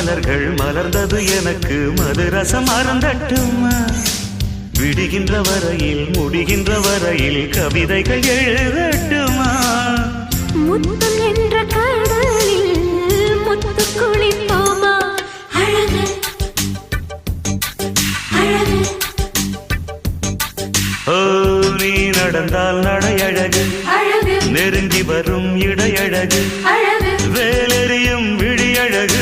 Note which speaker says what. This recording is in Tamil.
Speaker 1: மலர்கள் மலர்ந்தது எனக்கு மதுரசம் அருந்தட்டுமா விடுகின்ற வரையில் முடிகின்ற வரையில் கவிதைகள் எழுதட்டுமா
Speaker 2: முத்தம் என்ற கடலில் முத்து குளிப்போமா அழகு அழகு
Speaker 1: ஓ நீ நடந்தால் நடையழகு
Speaker 2: அழகு
Speaker 1: நெருங்கி வரும் இடையழகு
Speaker 2: அழகு
Speaker 1: வேலெறியும் விழியழகு